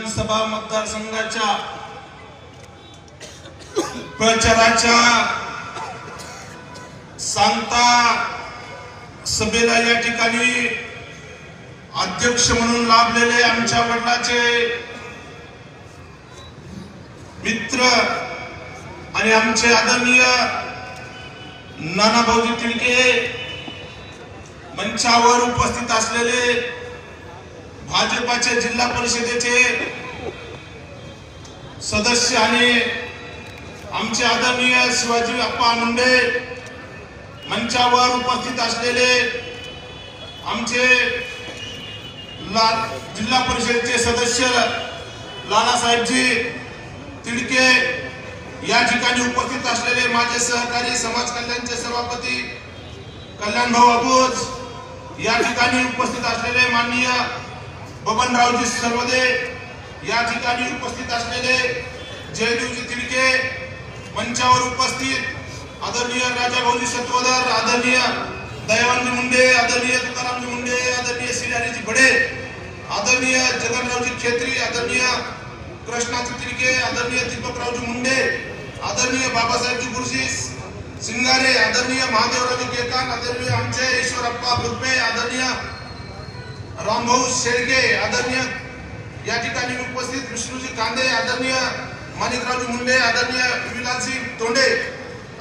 विधानसभा मतदारसंघाच्या प्रचाराच्या सांगता सभेला या ठिकाणी अध्यक्ष म्हणून लाभलेले आमच्या वडिलांचे मित्र आणि आमचे आदरणीय नाना भाऊजी तिळके, मंचावर उपस्थित असलेले भाजपाचे जिल्हा परिषदेचे सदस्य आणि आमचे आदरणीय शिवाजी अप्पा मुंडे, मंचावर उपस्थित असलेले आमचे जिल्हा परिषदेचे सदस्य लालासाहेबजी तिळके, या ठिकाणी उपस्थित असलेले माझे सहकारी समाज कल्याणचे सभापती कल्याण भाऊ अबूज, या ठिकाणी उपस्थित असलेले माननीय बबनरावजी सर्वदे, या ठिकाणी उपस्थित असलेले जयदेवजी तिळके, मंचावर उपस्थित आदरणीय राजा भाऊजी सत्वदर, आदरणीय दयावानजी मुंडे, आदरणीय तुकारामजी मुंडे, आदरणीय श्रीहरीजी बडे, आदरणीय जगनरावजी खेत्री, आदरणीय कृष्णाजी तिळके, आदरणीय दीपकरावजी मुंडे, आदरणीय बाबासाहेबजी गुरुजी सिंगारे, आदरणीय महादेवरावजी केकान, आदरणीय आमचे ईश्वरप्पा बुरपे, आदरणीय रामभाऊ शेळके, आदरणीय या ठिकाणी उपस्थित विष्णूजी कांदे, आदरणीय माणिकरावजी मुंडे, आदरणीय विलासजी तोंडे,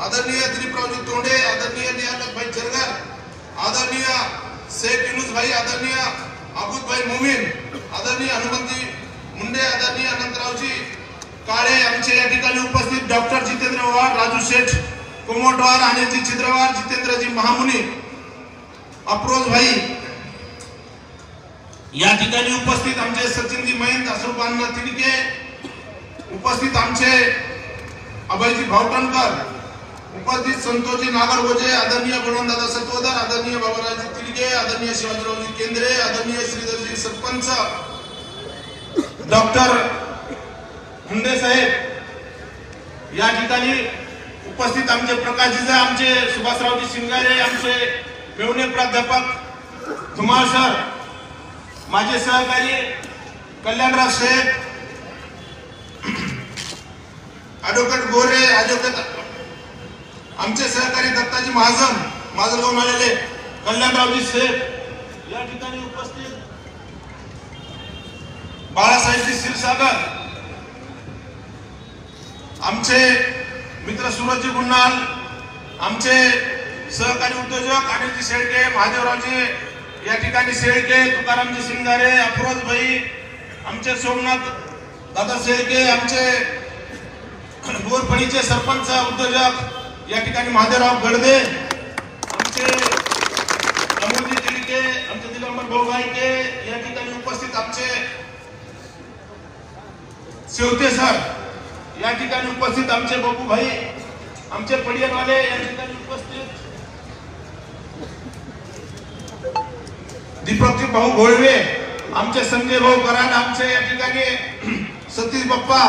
आदरणीय दिलीपरावजी तोंडे, आदरणीय नियामतभाई जरगर, आदरणीय शेख युनुस भाई, आदरणीय अबूदभाई मोमीन, आदरणीय हनुमंतजी मुंडे, आदरणीय अनंतरावजी काळे, आमचे या ठिकाणी उपस्थित डॉक्टर जितेंद्र वार, राजू शेठ कोमटवार, अनिलजी चित्रवार, जितेंद्रजी महामुनी, अफरोज भाई, या ठिकाणी उपस्थित आमचे सचिनजी मयंत, अशोकांना तिळके, उपस्थित आमचे अभयजी भावटणकर, उपस्थित संतोषजी नागरगोजे, आदरणीय बळवंतदादा सत्वदर, आदरणीय बाबारावजी तिळके, आदरणीय शिवाजीरावजी केंद्रे, आदरणीय श्रीधरजी सरपंच डॉक्टर मुंडे साहेब, या ठिकाणी उपस्थित आमचे प्रकाशजी, आमचे सुभाषरावजी सिंगारे, आमचे मेवणे प्राध्यापक धुमाळ सर, माझे सहकारी कल्याणराव शेठ, ॲडव्होकेट गोरे, ॲडव्होकेट आमचे सहकारी दत्ताजी महाजन, माजलगावून आलेले कल्याणरावजी शेठ, या ठिकाणी उपस्थित बाळासाहेबजी क्षीरसागर, आमचे मित्र सूरजजी गुन्हाल, आमचे सहकारी उद्योजक अनिलजी शेळके, महादेवरावजी या ठिकाणी शेळके, तुकारामजी सिंगारे, अफरोज भाई, आमचे सोमनाथ दादा शेळके, आमचे बोरफळीचे सरपंच उद्योजक या ठिकाणी महादेवराव गडदे, आमचे अमोलजी तिळके, आमचे दिगंबर भाऊ गायके, या ठिकाणी उपस्थित आमचे शेवते सर, या ठिकाणी उपस्थित आमचे बबू भाई, आमचे पडियनवाले, या ठिकाणी उपस्थित दीपकजी भाऊ घोळवे, आमचे संजय भाऊ कराड, आमचे या ठिकाणी सतीश बाप्पा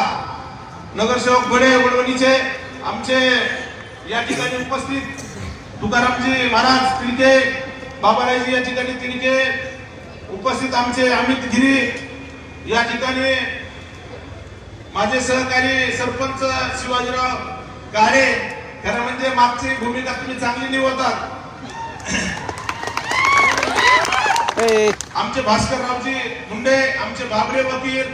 नगरसेवक बडे वडवणीचे, आमचे या ठिकाणी उपस्थित तुकारामजी महाराज तिळके, बाबारायजी या ठिकाणी तिळके, उपस्थित आमचे अमित गिरी, या ठिकाणी माझे सहकारी सरपंच शिवाजीराव काळे, खरं म्हणजे मागची भूमिका तुम्ही चांगली निवडतात, आमचे भास्कररावजी मुंडे, आमचे बाबरे वकील,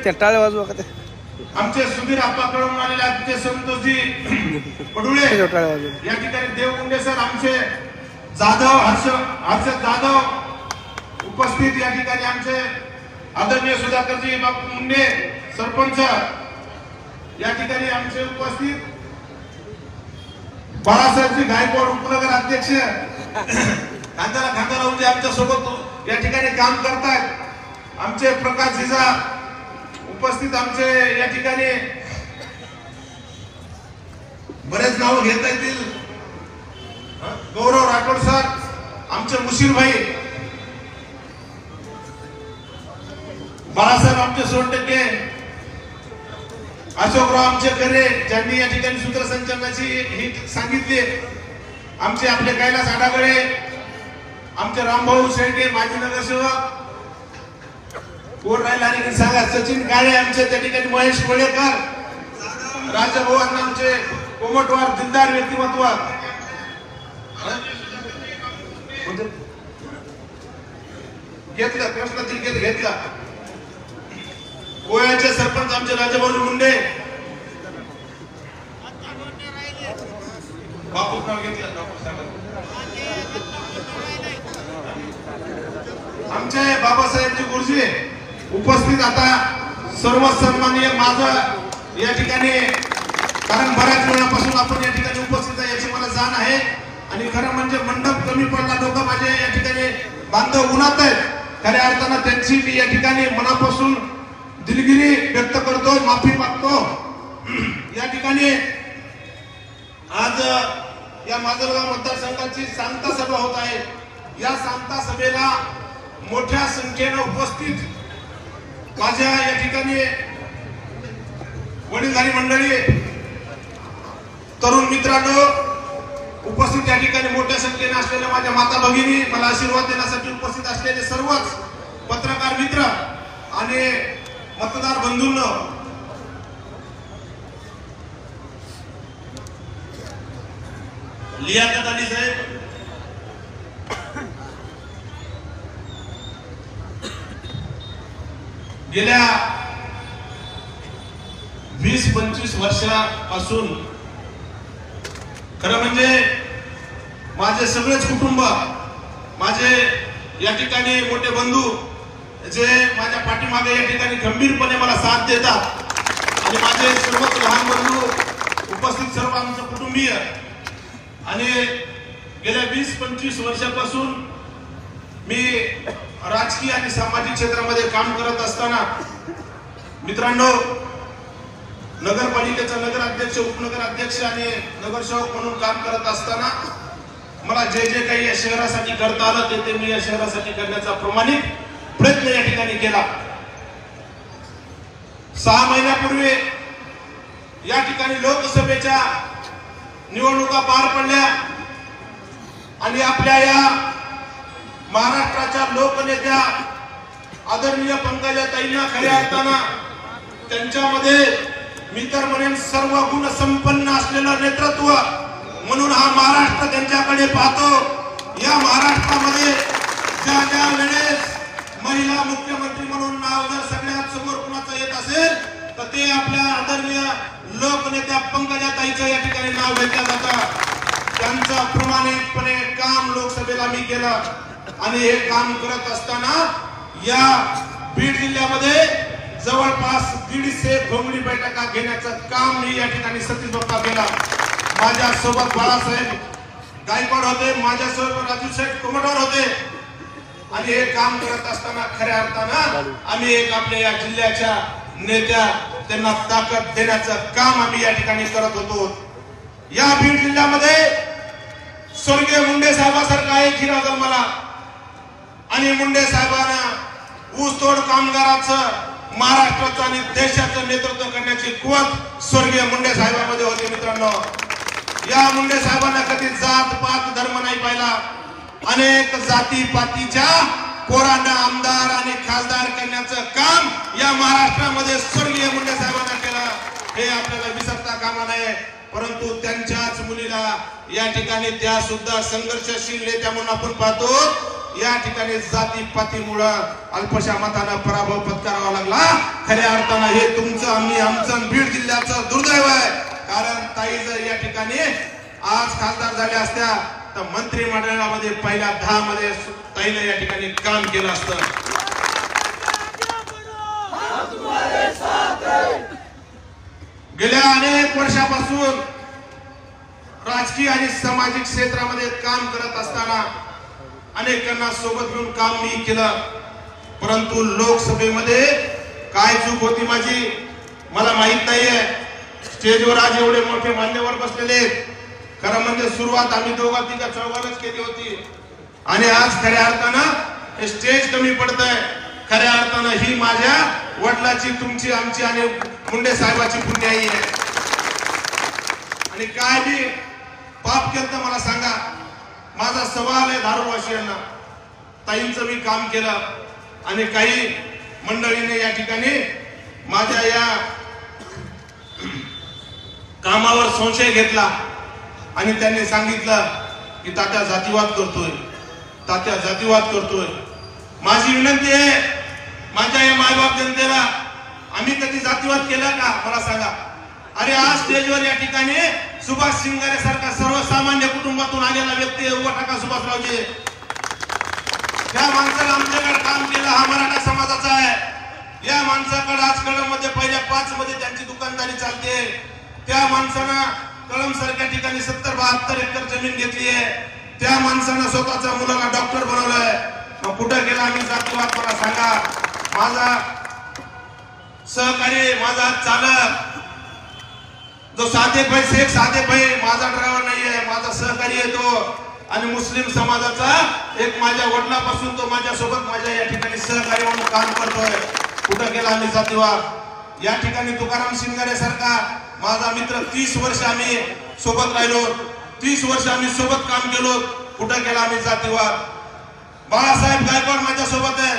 आमचे सुधीर आप्पा कळून आलेले आमचे संतोषजी पडुळे, या ठिकाणी देवमुंडे सर, आमचे जाधव हर्षद जाधव उपस्थित, या ठिकाणी आमचे आदरणीय सुधाकरजी बापू मुंडे सरपंच, या ठिकाणी आमचे उपस्थित बाळासाहेबजी गायकवाड उपनगर अध्यक्ष, खांद्याला खांदा लावून जे आमच्या सोबत या ठिकाणी काम करतात, आमचे प्रकाश जिजा उपस्थित, आमचे या ठिकाणी बरेच नाव घेता येतील, गौरव राठोड सर, आमचे मुशीर भाई, बाळासाहेब आमचे 100%, अशोकराव आमचे करे, ज्यांनी या ठिकाणी सूत्रसंचालनाची ही सांगितली, आमचे आपले कैलास आडागळे, आमचे रामभाऊ शेळके माजी नगरसेवक, कोण राहिला आणि सांगा. सचिन काळे आमचे त्या ठिकाणी, महेश कोळेकर, राजाभाऊ अण्णा आमचे कोमटवार दिलदार व्यक्तिमत्व. घेतलं कृष्ण घेतला. गोव्याचे सरपंच आमचे राजाभाऊ मुंडे, बापू नाव घेतलं. आमचे बाबासाहेबजी गुरुजी उपस्थित. आता सर्व सन्माननीय माझं या ठिकाणी, कारण बऱ्याच वेळापासून आपण या ठिकाणी उपस्थित आहे याची मला जाण आहे. आणि खरं म्हणजे मंडप कमी पडला, लोक माझे या ठिकाणी बांधव उन्हात आहेत. खऱ्या अर्थानं त्यांची मी या ठिकाणी मनापासून दिलगिरी व्यक्त करतो, माफी मागतो. या ठिकाणी आज या माजलगाव मतदारसंघाची सांगता सभा होत आहे. या सांगता सभेला मोठ्या संख्येने उपस्थित माझ्या या ठिकाणी वडीलधारी मंडळी, तरुण मित्रांनो, उपस्थित या ठिकाणी मोठ्या संख्येने असलेल्या माझ्या माता भगिनी, मला आशीर्वाद देण्यासाठी उपस्थित असलेले सर्वच पत्रकार मित्र आणि मतदार बंधूंनो, लियाकत अली साहेब, गेल्या 20-25 वर्षापासून खरं म्हणजे माझे सगळेच कुटुंब, माझे या ठिकाणी मोठे बंधू जे माझ्या पाठीमागे या ठिकाणी गंभीरपणे मला साथ देतात आणि माझे सर्वच लहान बंधू उपस्थित सर्व आमचे कुटुंबीय, आणि गेल्या 20-25 वर्षापासून मी राजकीय आणि सामाजिक क्षेत्रामध्ये काम करत असताना मित्रांनो, नगरपालिकेचा नगराध्यक्ष, उपनगराध्यक्ष आणि नगरसेवक म्हणून काम करत असताना मला जे जे काही या शहरासाठी करता आलं ते मी या शहरासाठी करण्याचा प्रामाणिक प्रयत्न या ठिकाणी केला. 6 महिन्यापूर्वी या ठिकाणी लोकसभेच्या निवडणुका पार पडल्या आणि आपल्या या महाराष्ट्राच्या लोकनेत्या आदरणीय पंकजाताईंना खऱ्या अर्थानं त्यांच्यामध्ये मी तर म्हणेन सर्व गुण संपन्न असलेलं नेतृत्व म्हणून हा महाराष्ट्र त्यांच्याकडे पाहतो. या महाराष्ट्रामध्ये ज्या ज्या वेळेस महिला मुख्यमंत्री म्हणून नाव जर सगळ्यात समोर कुणाचं येत असेल तर ते आपल्या आदरणीय लोकनेत्या पंकजाताईचं या ठिकाणी नाव घेतलं जातं. त्यांचं प्रामाणिकपणे काम लोकसभेला मी केलं आणि हे काम करत असताना या बीड जिल्ह्यामध्ये जवळपास 150 घोंगडी बैठका घेण्याचं काम मी या ठिकाणी सतीश बाप्पा केला. माझ्या सोबत बाळासाहेब गायकवाड होते, माझ्या सोबत राजू शेठ कोमटवार होते आणि हे काम करत असताना खऱ्या अर्थानं आम्ही एक आपल्या या जिल्ह्याच्या नेत्या त्यांना ताकद देण्याचं काम आम्ही या ठिकाणी करत होतो. या बीड जिल्ह्यामध्ये स्वर्गीय मुंडे साहेबांसारखा एक हिरा जन्मला आणि मुंडे साहेबांना ऊसतोड कामगाराचं महाराष्ट्राचं आणि देशाचं नेतृत्व करण्याची कुवत स्वर्गीय मुंडे साहेबांमध्ये होती. मित्रांनो, या मुंडे साहेबांना कधी जात पात धर्म नाही पाहिला. अनेक जाती पातीच्या पोरांना आमदार आणि खासदार करण्याचं काम या महाराष्ट्रामध्ये स्वर्गीय मुंडे साहेबांना केलं. हे आपल्याला विसरता कामा नये. परंतु त्यांच्याच मुलीला या ठिकाणी त्या सुद्धा संघर्षशील नेत्या म्हणून आपण पाहतो. या ठिकाणी जाती पातीमुळे अल्पशा मतानं पराभव पत्करावा लागला. खऱ्या अर्थानं हे तुमचं आमचं बीड जिल्ह्याचं दुर्दैव आहे. कारण ताई जर या ठिकाणी आज खासदार झाल्या असत्या तर मंत्रिमंडळामध्ये पहिल्या 10 मध्ये ताईने या ठिकाणी काम केलं असतं. गेल्या अनेक वर्षापासून राजकीय आणि सामाजिक क्षेत्रामध्ये काम करत असताना अनेकांना सोबत घेऊन काम मी केलं. परंतु लोकसभेमध्ये काय चूक होती माझी मला माहित नाहीये. स्टेजवर आज एवढे मोठे मान्यवर बसलेले, खरं म्हणजे सुरुवात आम्ही दोघा तिघा चौघांनाच केली होती आणि आज खऱ्या अर्थानं स्टेज कमी पडतंय. खऱ्या अर्थानं ही माझ्या वडिलाची, तुमची, आमची आणि मुंडे साहेबाची पुण्याई आहे. आणि काय बी पाप केलं तर मला सांगा. माझा सवाल आहे धारूरवासियांना, ताईंचं मी काम केलं आणि काही मंडळीने या ठिकाणी माझ्या या कामावर संशय घेतला आणि त्यांनी सांगितलं की तात्या जातीवाद करतोय, तात्या जातीवाद करतोय. माझी विनंती आहे माझ्या या मायबाप जनतेला, आम्ही कधी जातीवाद केला का मला सांगा. अरे आज स्टेजवर या ठिकाणी सुभाष शिंगारे सारखा सर्वसामान्य कुटुंबातून आलेला व्यक्ती उभा टाका सुभाषरावजी. त्या माणसाला आमच्याकडे काम केलं हा मराठा समाजाचा आहे. या माणसाकडे आज कळममध्ये पहिल्या 5 मध्ये त्यांची दुकानदारी चालते. त्या माणसानं कळम सारख्या ठिकाणी 70-72 एकर जमीन घेतली आहे. त्या माणसानं स्वतःच्या मुलाला डॉक्टर बनवलंय. मग कुठं गेला आम्ही जातीवाद मला सांगा. माझा सहकारी, माझा चालक जो साधे पैसे साधे भाई, माझा ड्रायव्हर नाहीये, माझा सहकारी आहे तो. आणि मुस्लिम समाजाचा एक माझ्या वडिलांपासून तो माझ्या सोबत माझ्या या ठिकाणी सहकारी म्हणून काम करतोय. कुठं गेला आम्ही जातीवाद. या ठिकाणी तुकाराम शिंगारे सारखा माझा मित्र 30 वर्ष आम्ही सोबत राहिलो, 30 वर्ष आम्ही सोबत काम केलो. कुठं गेला आम्ही जातीवाद. बाळासाहेब गायकवाड माझ्या सोबत आहे,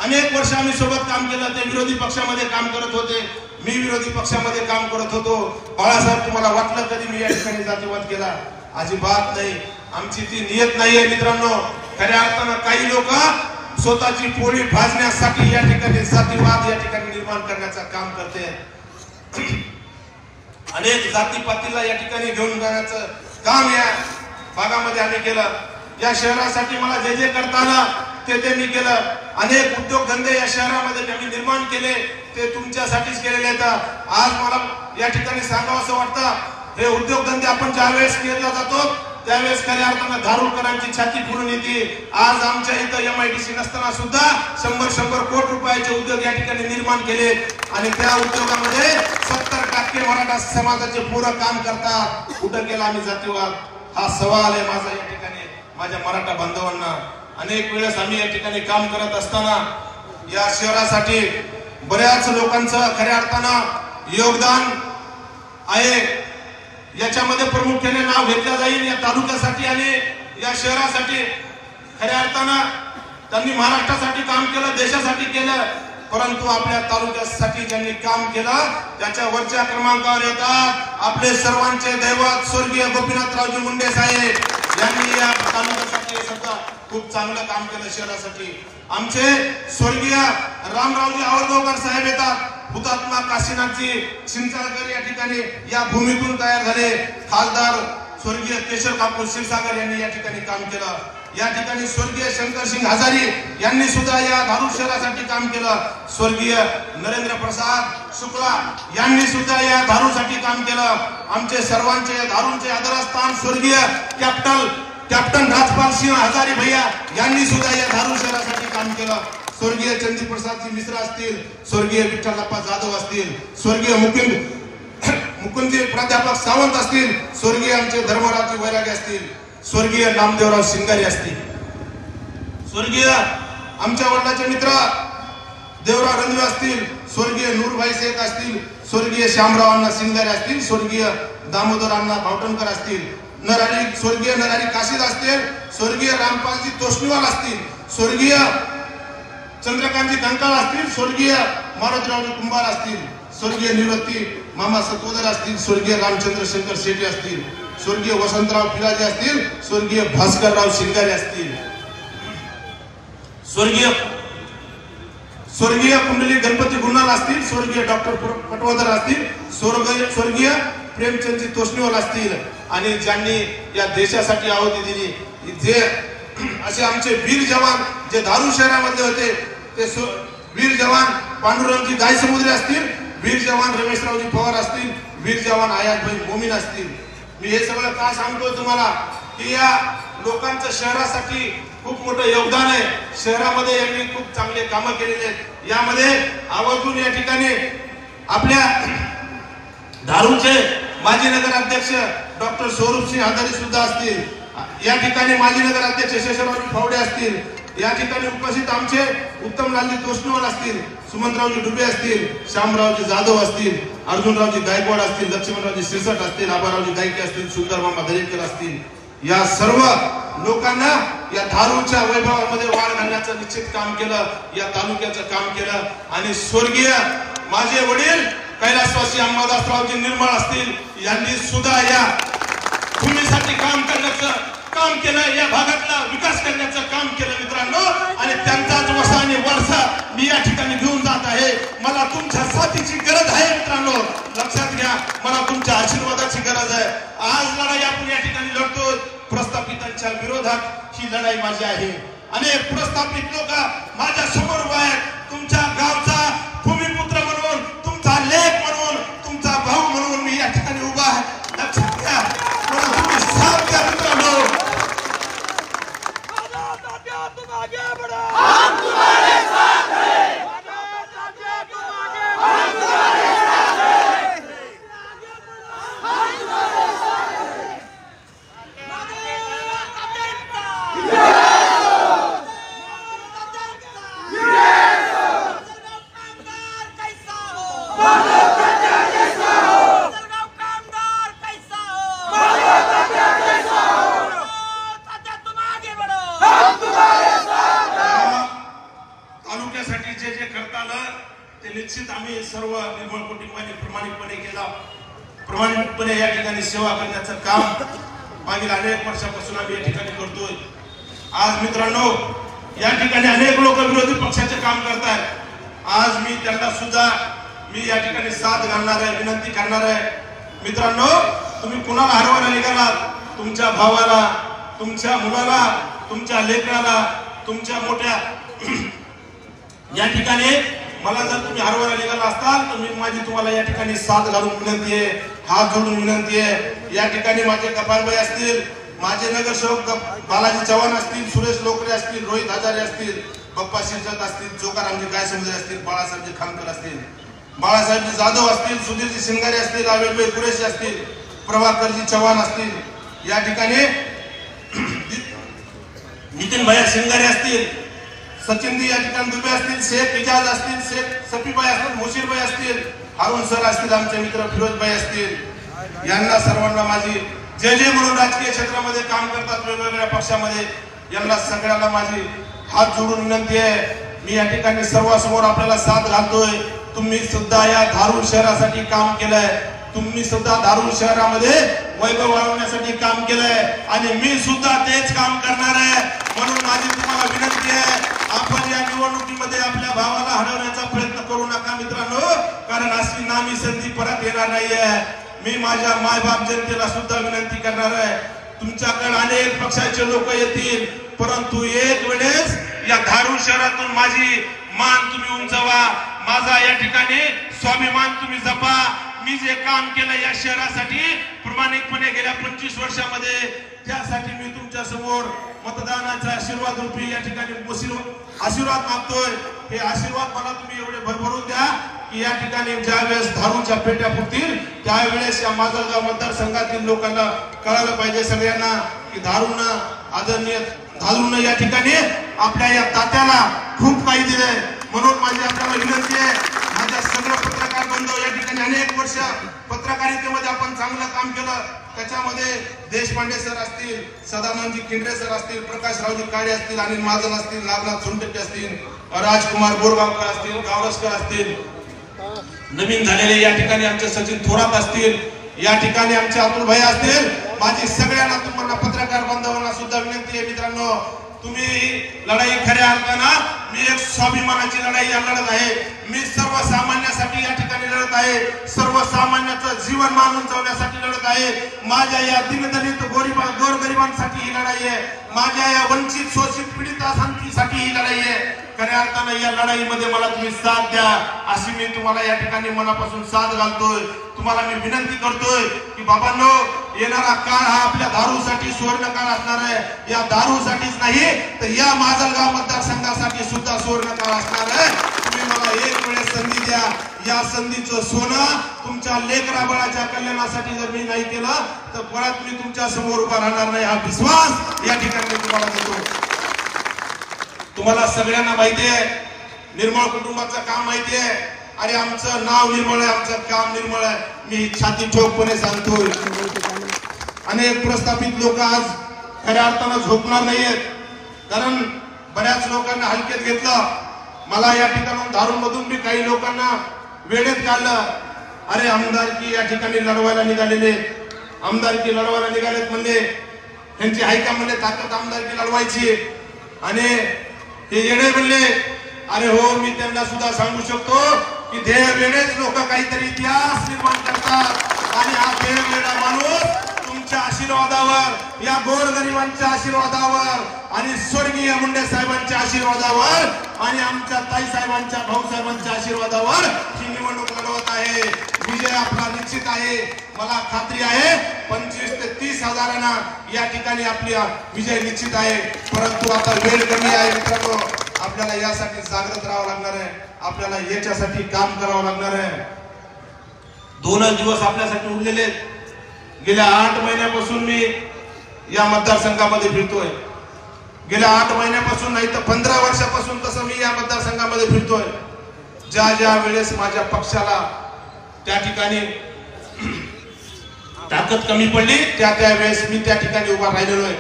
अनेक वर्ष आम्ही सोबत काम केलं. ते विरोधी पक्षामध्ये काम करत होते, मी विरोधी पक्षामध्ये काम करत होतो. बाळासाहेब तुम्हाला वाटलं कधी मी या ठिकाणी जातीवाद केला? अजिबात नाही. आमची ती नियत नाहीये मित्रांनो. खऱ्या अर्थानं काही लोक स्वतःची पोळी भाजण्यासाठी या ठिकाणी जातीवाद या ठिकाणी निर्माण करण्याचं काम करते. अनेक जातीपातीला या ठिकाणी घेऊन जाण्याचं काम या भागामध्ये आम्ही केलं. या शहरासाठी मला जे जे करता आलं ते मी केलं. अनेक उद्योगधंदे या शहरामध्ये आम्ही निर्माण केले, ते तुमच्यासाठीच केलेले आहेत. आज मला या ठिकाणी सांगावं असं वाटतं, हे उद्योगधंदे आपण ज्यावेळेस केला जातो त्यावेळेस खऱ्या अर्थानं धारूरकरांची छाती फुलून येते. आज आमच्या इथं MIDC नसताना सुद्धा 100 कोटी रुपयाचे उद्योग या ठिकाणी निर्माण केले आणि त्या उद्योगामध्ये 70% मराठा समाजाचे पोरं काम करतात. कुठं केला आम्ही जातीवाद? हा सवाल आहे माझा या ठिकाणी माझ्या मराठा बांधवांना. अनेक वेळेस आम्ही या ठिकाणी काम करत असताना या शहरासाठी बऱ्याच लोकांचं खऱ्या अर्थानं योगदान आहे. याच्यामध्ये प्रामुख्याने नाव घेतलं जाईल या तालुक्यासाठी आणि या शहरासाठी. खऱ्या अर्थानं त्यांनी महाराष्ट्रासाठी काम केलं, देशासाठी केलं, परंतु आपल्या तालुक्यासाठी ज्यांनी काम केलं त्याच्या वरच्या क्रमांकावर येतात आपले सर्वांचे दैवत स्वर्गीय गोपीनाथरावजी मुंडे साहेब यांनी या तालुक्यासाठी सुद्धा खूप चांगलं काम केलं शहरासाठी. आमचे स्वर्गीय रामरावजी आवळगावकर साहेब येतात, हुतात्मा काशीनाथजी चिंचाळकर या ठिकाणी या भूमीतून तयार झाले. खासदार स्वर्गीय केशव कापूर क्षीरसागर यांनी या ठिकाणी काम केलं. या ठिकाणी स्वर्गीय शंकरसिंग हजारी यांनी सुद्धा या धारूर शहरासाठी काम केलं. स्वर्गीय नरेंद्र प्रसाद शुक्ला यांनी सुद्धा या धारूरसाठी काम केलं. आमचे सर्वांचे धारूरचे आदरस्थान स्वर्गीय कॅप्टन राजपाल सिंह हजारी भैया यांनी सुद्धा या धारूर शहरासाठी काम केलं. स्वर्गीय चंद्रप्रसादजी मिश्रा असतील, स्वर्गीय विठ्ठलप्पा जाधव असतील, स्वर्गीय मुकुंदजी प्राध्यापक सावंत असतील, स्वर्गीय आमचे धर्मरावजी वैरागे असतील, स्वर्गीय नामदेवराव शिंगारे असतील, स्वर्गीय आमच्या वडिलांचे मित्र देवराव रणवे असतील, स्वर्गीय नूरभाई शेख असतील, स्वर्गीय श्यामराव अण्णा शिंगारे असतील, स्वर्गीय दामोदर अण्णा भावटणकर असतील, स्वर्गीय नरारी काशीद असतील, स्वर्गीय रामपालजी तोष्णीवाल असतील, स्वर्गीय चंद्रकांतजी कंकाळ असतील, स्वर्गीय मारुतीरावजी कुंभार असतील, स्वर्गीय निवृत्ती मामा सतोदर असतील, स्वर्गीय रामचंद्र शंकर शेट्टी असतील, स्वर्गीय वसंतराव पिलाजी असतील, स्वर्गीय भास्करराव शिंगारे असतील, स्वर्गीय कुंडली गणपती गुणाल असतील, स्वर्गीय डॉक्टर पटवर्धन असतील, स्वर्गीय प्रेमचंदजी तोष्णीवाल असतील आणि ज्यांनी या देशासाठी आहुती दिली जे असे आमचे वीर जवान जे धारूर शहरामध्ये होते ते वीर जवान पांडुरंगजी गायसमुद्रे असतील, वीर जवान रमेशरावजी पवार असतील, वीर जवान आयातभाई मोमीन असतील. मी हे सगळं का सांगतो तुम्हाला की या लोकांचं शहरासाठी खूप मोठं योगदान आहे. शहरामध्ये यांनी खूप चांगले कामं केलेले आहेत. यामध्ये आवर्जून या ठिकाणी आपल्या धारूरचे माजी नगर अध्यक्ष डॉक्टर स्वरूप सिंह हजारी सुद्धा असतील, या ठिकाणी माजी नगर अध्यक्ष शेषरावजी फावडे असतील, या ठिकाणी उपस्थित आमचे उत्तमलालजी तोष्णीवाल असतील, सुमंतरावजी डुबे असतील, श्यामरावजी जाधव असतील, अर्जुनरावजी गायकवाड असतील, लक्ष्मणरावजी सिरसट असतील, आबारावजी गायके असतील, सुंदरमामा दरेकर असतील. या सर्व लोकांना या धारूच्या वैभवामध्ये वाढ घालण्याचं निश्चित काम केलं, या तालुक्याचं काम केलं. आणि स्वर्गीय माझे वडील कैलासवासी अंबादासरावजी निर्मळ असतील, यांनी सुद्धा या भूमीसाठी काम करण्याचं काम केलं, या भागातला विकास करण्याचं काम केलं मित्रांनो. आणि त्यांचाच वसा आणि वारसा मी या ठिकाणी घेऊन जात आहे. मला तुमच्या साथीची गरज आहे मित्रांनो, लक्षात घ्या. मला तुमच्या आशीर्वादाची गरज आहे. आज लढाई आपण या ठिकाणी लढतोय, प्रस्थापितांच्या विरोधात ही लढाई माझी आहे. अनेक प्रस्थापित लोक माझ्या समोर उभे आहेत. तुमच्या गावचा भूमिपुत्र म्हणून, तुमचा लेख म्हणून, तुमचा भाऊ म्हणून मी या ठिकाणी उभा आहे. लक्षात घ्या. तुम्ही साथ द्या मित्रांनो. तुम आगे बढ़ो, हम तुम्हारे साथ हैं। हम तुम्हारे साथ हैं। हम तुम्हारे साथ हैं। तालुक्यासाठी जे जे करता आलं ते निश्चित आम्ही सर्व निर्मळ कुटुंबांनी प्रामाणिकपणे केला. प्रामाणिकपणे या ठिकाणी सेवा करण्याचं काम मागील अनेक वर्षापासून आम्ही या ठिकाणी करतोय. आज मित्रांनो या ठिकाणी अनेक लोक विरोधी पक्षाचे काम करतायत. आज मी त्यांना सुद्धा मी या ठिकाणी साथ घालणार आहे, विनंती करणार आहे. मित्रांनो तुम्ही कुणाला हरवायला निघालात? तुमच्या भावाला, तुमच्या मुलाला, तुमच्या लेकराला, तुमच्या मोठ्या या ठिकाणी मला जर तुम्ही हरवायला निघाला असताल तर मी माझी तुम्हाला या ठिकाणी साथ घालून विनंती आहे, हात जोडून विनंती आहे. या ठिकाणी माझे कपालबाई असतील, माझे नगरसेवक बालाजी चव्हाण असतील, सुरेश लोकरे असतील, रोहित हजारे असतील, बप्पा शिरजत असतील, जोकारामजी गायसमुद्रे असतील, बाळासाहेबजी खामकर असतील, बाळासाहेबजी जाधव असतील, सुधीरजी शिंगारे असतील, आवेदभाई कुरेशी असतील, प्रभाकरजी चव्हाण असतील, या ठिकाणी नितीन भैया शिंगारे असतील, सचिनजी या ठिकाणी दुबे असतील, शेख इजाज असतील, शेख सफीबाई असतील, मुशीरबाई असतील, हारून सर असतील, आमचे मित्र फिरोजबाई असतील. यांना सर्वांना माझी जे जे म्हणून राजकीय क्षेत्रामध्ये काम करतात वेगवेगळ्या पक्षामध्ये, यांना सगळ्यांना माझी हात जोडून विनंती आहे. मी या ठिकाणी सर्वांसमोर आपल्याला साथ घालतोय. तुम्ही सुद्धा या धारूर शहरासाठी काम केलंय, तुम्ही सुद्धा धारूर शहरामध्ये वैभव वाढवण्यासाठी काम केलंय आणि मी सुद्धा तेच काम करणार आहे. म्हणून माझी तुम्हाला विनंती आहे, आपण या निवडणुकीमध्ये आपल्या भावाला हरवण्याचा प्रयत्न करू नका मित्रांनो, कारण अशी नामी संधी परत येणार नाहीये. मी माझ्या मायबाप जनतेला सुद्धा विनंती करणार आहे, तुमच्याकडे अनेक पक्षाचे लोक येतील, परंतु एक वेळेस या धारूर शहरातून माझी मान तुम्ही उंचवा, माझा या ठिकाणी स्वाभिमान तुम्ही जपा. मी जे काम केलं या शहरासाठी प्रामाणिकपणे गेल्या 25 वर्षामध्ये, त्यासाठी मी तुमच्या समोर मतदानाचा आशीर्वाद रूपी या ठिकाणी आशीर्वाद मागतोय. हे आशीर्वाद मला तुम्ही एवढे भरभरून द्या की या ठिकाणी ज्या वेळेस धारूच्या पेट्या फुटतील त्यावेळेस या माजलगाव मतदारसंघातील लोकांना कळालं पाहिजे सगळ्यांना की धारूरनं आदरणीय धारूरनं या ठिकाणी आपल्या या तात्याला खूप काही दिलंय. म्हणून माझी आपल्याला विनंती आहे, माझ्या सगळं पत्रकार बांधव या ठिकाणी अनेक वर्ष पत्रकारितेमध्ये आपण चांगलं काम केलं. त्याच्यामध्ये देशपांडे सर असतील, सदानंदजी खिंडे सर असतील, प्रकाशरावजी काळे असतील, अनिल महाजन असतील, नागनाथ सोनटक्के असतील, राजकुमार बोरगावकर असतील, गावरस्कर असतील, नवीन झालेले या ठिकाणी आमचे सचिन थोरात असतील, या ठिकाणी आमचे अतुल भाई असतील. माझी सगळ्यांना तुम्हाला पत्रकार बांधवांना सुद्धा विनंती आहे मित्रांनो, तुम्ही लढाई खऱ्या अर्थानं मी एक स्वाभिमानाची लढाई लढत आहे. मी सर्वसामान्यासाठी या ठिकाणी लढत आहे, सर्वसामान्याचं जीवनमान उंचावण्यासाठी लढत आहे. माझ्या या दीनदलित गोरगरिबांसाठी ही लढाई आहे, माझ्या या वंचित शोषित पीडितांसाठी ही लढाई आहे. खऱ्या अर्थानं या लढाईमध्ये मला तुम्ही साथ द्या, अशी मी तुम्हाला या ठिकाणी मनापासून साथ घालतोय. तुम्हाला मी विनंती करतोय की बाबांनो, येणारा काळ हा आपल्या धारूरसाठी सुवर्ण काळ असणार आहे. या धारूरसाठीच नाही तर या माजलगाव मतदारसंघासाठी सुद्धा सुवर्ण काळ असणार आहे. तुम्ही मला एक वेळेस संधी द्या, या संधीचं सोनं तुमच्या लेकरा बाळाच्या कल्याणासाठी जर मी नाही केलं तर परत मी तुमच्या समोर उभा राहणार नाही, हा विश्वास या ठिकाणी तुम्हाला देतो. तुम्हाला सगळ्यांना माहिती आहे, निर्मळ कुटुंबाचं काम माहिती आहे. अरे आमचं नाव निर्मळ आहे, आमचं काम निर्मळ आहे. मी छाती ठोकपणे सांगतोय, अनेक प्रस्थापित लोक आज खऱ्या अर्थानं झोपणार नाहीयेत. कारण बऱ्याच लोकांना हलक्यात घेतलं. मला या ठिकाणून धारूरमधून बी काही लोकांना वेळेत काढलं. अरे आमदारकी या ठिकाणी लढवायला निघालेले, आमदारकी लढवायला निघालेत म्हणले, त्यांची आहे का म्हणले ताकद आमदारकी लढवायची. आणि हे येणे म्हणले. अरे हो, मी त्यांना सुद्धा सांगू शकतो की ध्येय वेळेच लोक काहीतरी इतिहास निर्माण करतात आणि हा ध्येय वेळा माणूस तुमच्या आशीर्वादावर, या गोरगरिबांच्या आशीर्वादावर आणि स्वर्गीय मुंडे साहेबांच्या आशीर्वादावर आणि आमच्या ताई साहेबांच्या, भाऊसाहेबांच्या आशीर्वादावर ही निवडणूक लढवत आहे. विजय आपला निश्चित आहे. मला खात्री आहे 25 ते 30 हजारांना या ठिकाणी आपली विजय निश्चित आहे. परंतु आता वेळ कमी आहे मित्रांनो. आपल्याला यासाठी जागृत राहावं लागणार आहे. आपल्याला याच्यासाठी काम करावं लागणार आहे. 2 दिवस आपल्यासाठी उरलेले आहेत. गेल्या 8 महिन्यापासून मी या मतदारसंघामध्ये फिरतोय. गेल्या 8 महिन्यापासून नाही तर 15 वर्षापासून तसं मी या मतदारसंघामध्ये फिरतोय. ज्या ज्या वेळेस माझ्या पक्षाला त्या ठिकाणी ताकद कमी पडली त्या वेळेस मी त्या ठिकाणी उभा राहिलेलो आहे.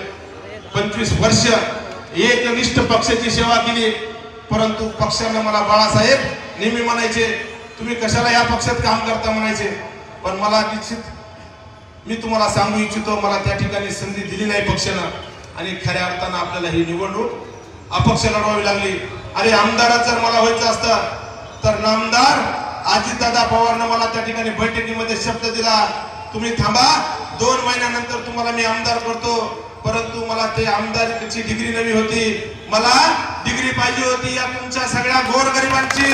25 वर्ष एकनिष्ठ पक्षाची सेवा केली. परंतु पक्षाने मला बाळासाहेब नेहमी म्हणायचे, तुम्ही कशाला या पक्षात काम करता म्हणायचे. पण मला निश्चित मी तुम्हाला सांगू इच्छितो, मला त्या ठिकाणी संधी दिली नाही पक्षानं आणि खऱ्या अर्थानं आपल्याला ही निवडणूक अपक्ष लढवावी लागली. अरे आमदारात जर मला व्हायचं असतं तर नामदार अजितदादा पवारनं मला त्या ठिकाणी बैठकीमध्ये शब्द दिला, तुम्ही थांबा 2 महिन्यानंतर तुम्हाला मी आमदार करतो. परंतु मला ते आमदारकीची डिग्री नवी होती. मला डिग्री पाहिजे होती या तुमच्या सगळ्या गोरगरिबांची,